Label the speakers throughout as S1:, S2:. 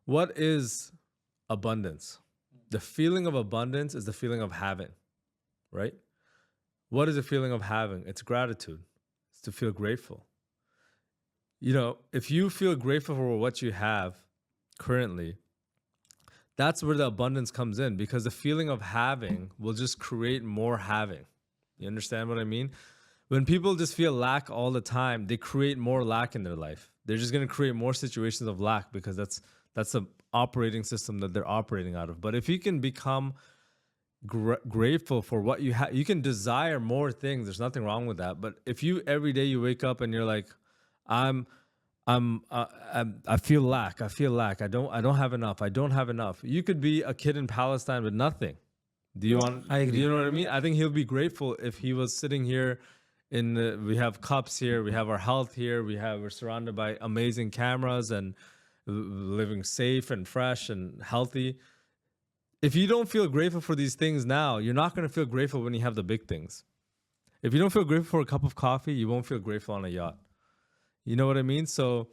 S1: What is abundance? The feeling of abundance is the feeling of having, right? What is the feeling of having? It's gratitude. It's to feel grateful. If you feel grateful for what you have currently, that's where the abundance comes in, because the feeling of having will just create more having. You understand what I mean? When people just feel lack all the time, they create more lack in their life. They're just going to create more situations of lack, because that's the operating system that they're operating out of. But if you can become grateful for what you have, you can desire more things. There's nothing wrong with that. But if you every day you wake up and you're like, I feel lack. I feel lack. I don't have enough. I don't have enough. You could be a kid in Palestine with nothing.
S2: I agree.
S1: Do you know what I mean? I think he'll be grateful if he was sitting here we have cups here, we have our health here, we're surrounded by amazing cameras and living safe and fresh and healthy. If you don't feel grateful for these things now, you're not going to feel grateful when you have the big things. If you don't feel grateful for a cup of coffee, you won't feel grateful on a yacht. You know what I mean? So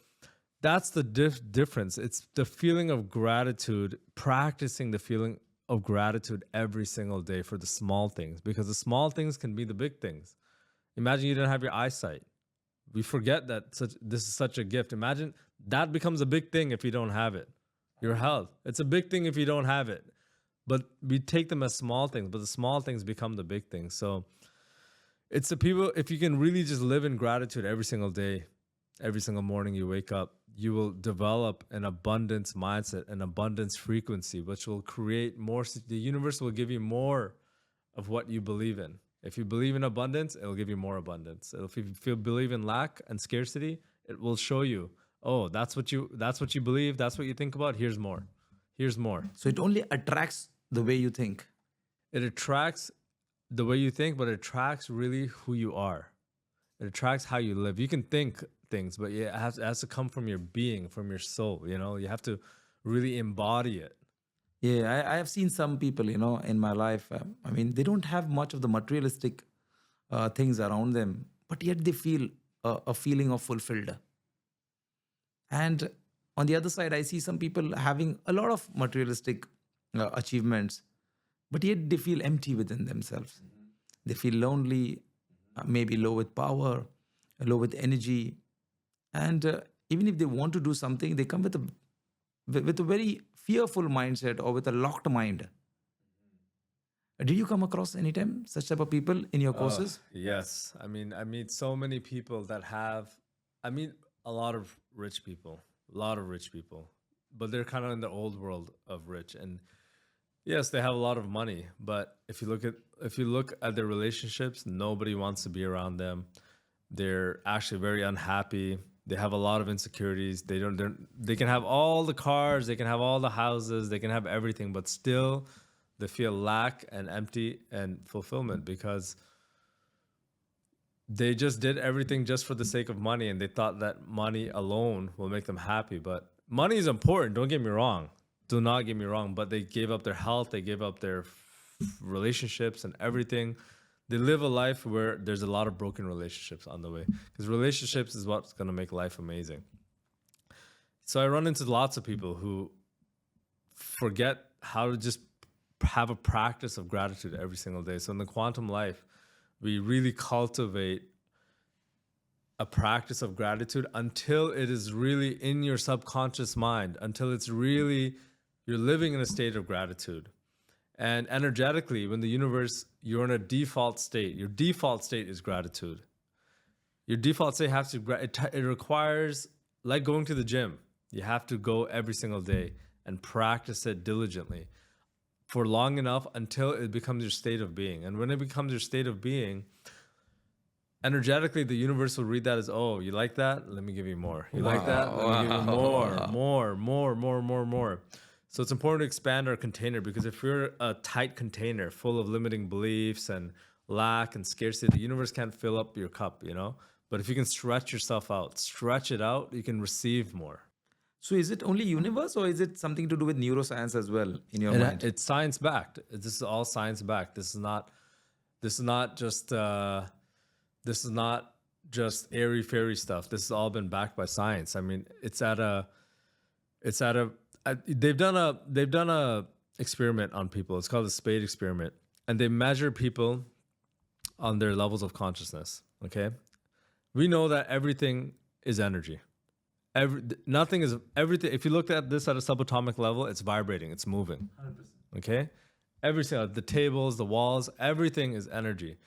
S1: that's the difference. It's the feeling of gratitude, practicing the feeling of gratitude every single day for the small things, because the small things can be the big things. Imagine you didn't have your eyesight. We forget that this is such a gift. Imagine that becomes a big thing if you don't have it. Your health. It's a big thing if you don't have it. But we take them as small things, but the small things become the big things. So it's the people, if you can really just live in gratitude every single day, every single morning you wake up, you will develop an abundance mindset, an abundance frequency, which will create more. The universe will give you more of what you believe in. If you believe in abundance, it'll give you more abundance. If you believe in lack and scarcity, it will show you, oh, that's what you believe, that's what you think about. Here's more. Here's more.
S2: So it only attracts the way you think.
S1: It attracts the way you think, but it attracts really who you are. It attracts how you live. You can think things, but it has to come from your being, from your soul. You have to really embody it.
S2: Yeah, I have seen some people, in my life. They don't have much of the materialistic things around them, but yet they feel a feeling of fulfilled. And on the other side, I see some people having a lot of materialistic achievements, but yet they feel empty within themselves. They feel lonely, maybe low with power, low with energy. And even if they want to do something, they come with a very fearful mindset or with a locked mind. Did you come across anytime such type of people in your courses?
S1: Yes. I meet so many people that I meet a lot of rich people, but they're kind of in the old world of rich. And yes, they have a lot of money, but if you look at their relationships, nobody wants to be around them. They're actually very unhappy. They have a lot of insecurities. They can have all the cars, they can have all the houses, they can have everything, but still they feel lack and empty and fulfillment, because they just did everything just for the sake of money, and they thought that money alone will make them happy. But money is important, don't get me wrong. Do not get me wrong, but they gave up their health, they gave up their relationships and everything. They live a life where there's a lot of broken relationships on the way, because relationships is what's going to make life amazing. So I run into lots of people who forget how to just have a practice of gratitude every single day. So in the quantum life, we really cultivate a practice of gratitude until it is really in your subconscious mind, until it's really, you're living in a state of gratitude. And energetically, when the universe, you're in a default state. Your default state is gratitude. Your default state has to, it requires, like going to the gym. You have to go every single day and practice it diligently for long enough until it becomes your state of being. And when it becomes your state of being, energetically, the universe will read that as, oh, you like that? Let me give you more. You like that? Let me give you more. So it's important to expand our container, because if you're a tight container full of limiting beliefs and lack and scarcity, the universe can't fill up your cup, But if you can stretch yourself out, stretch it out, you can receive more.
S2: So is it only universe, or is it something to do with neuroscience as well in your mind?
S1: It's science backed. This is all science backed. This is not just airy fairy stuff. This has all been backed by science. It's at a they've done a experiment on people. It's called the Spade experiment, and they measure people on their levels of consciousness. Okay, we know that everything is energy. Nothing is everything. If you look at this at a subatomic level, it's vibrating, it's moving. 100%. Okay, everything, the tables, the walls, everything is energy.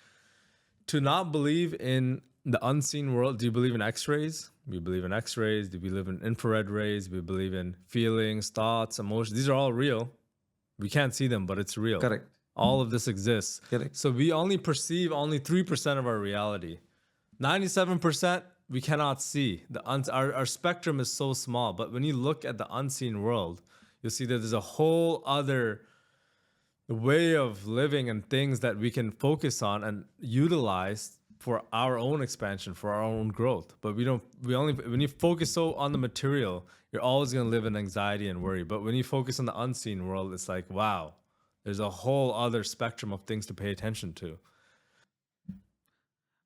S1: To not believe in the unseen world, do you believe in X-rays? We believe in X-rays. Do we believe in infrared rays? We believe in feelings, thoughts, emotions. These are all real. We can't see them, but it's real.
S2: Correct.
S1: All of this exists.
S2: Correct.
S1: So we only perceive only 3% of our reality. 97% we cannot see. Our spectrum is so small. But when you look at the unseen world, you'll see that there's a whole other way of living and things that we can focus on and utilize for our own expansion, for our own growth. But when you focus so on the material, you're always going to live in anxiety and worry. But when you focus on the unseen world, it's like, wow, there's a whole other spectrum of things to pay attention to.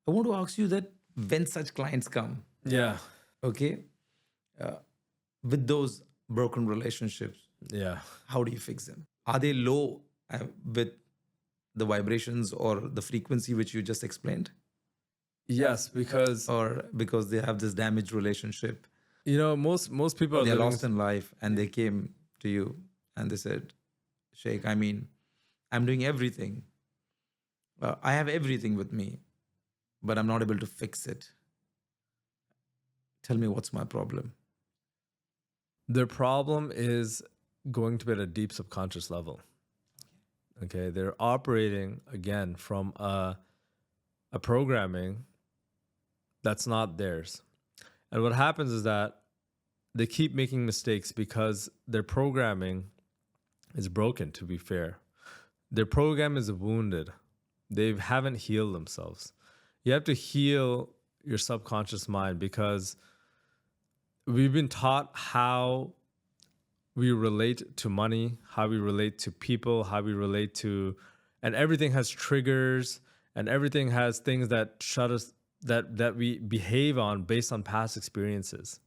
S2: I want to ask you that when such clients come,
S1: yeah,
S2: okay, with those broken relationships,
S1: yeah,
S2: how do you fix them? Are they low with the vibrations or the frequency which you just explained?
S1: Yes, because
S2: they have this damaged relationship.
S1: Most people
S2: they're lost in life, and they came to you and they said, Sheikh, I'm doing everything. I have everything with me, but I'm not able to fix it. Tell me, what's my problem?
S1: Their problem is going to be at a deep subconscious level. Okay, they're operating again from a programming that's not theirs. And what happens is that they keep making mistakes because their programming is broken, to be fair. Their program is wounded. They haven't healed themselves. You have to heal your subconscious mind because we've been taught how we relate to money, how we relate to people, how we relate to, and everything has triggers and everything has things that shut us, that we behave on based on past experiences.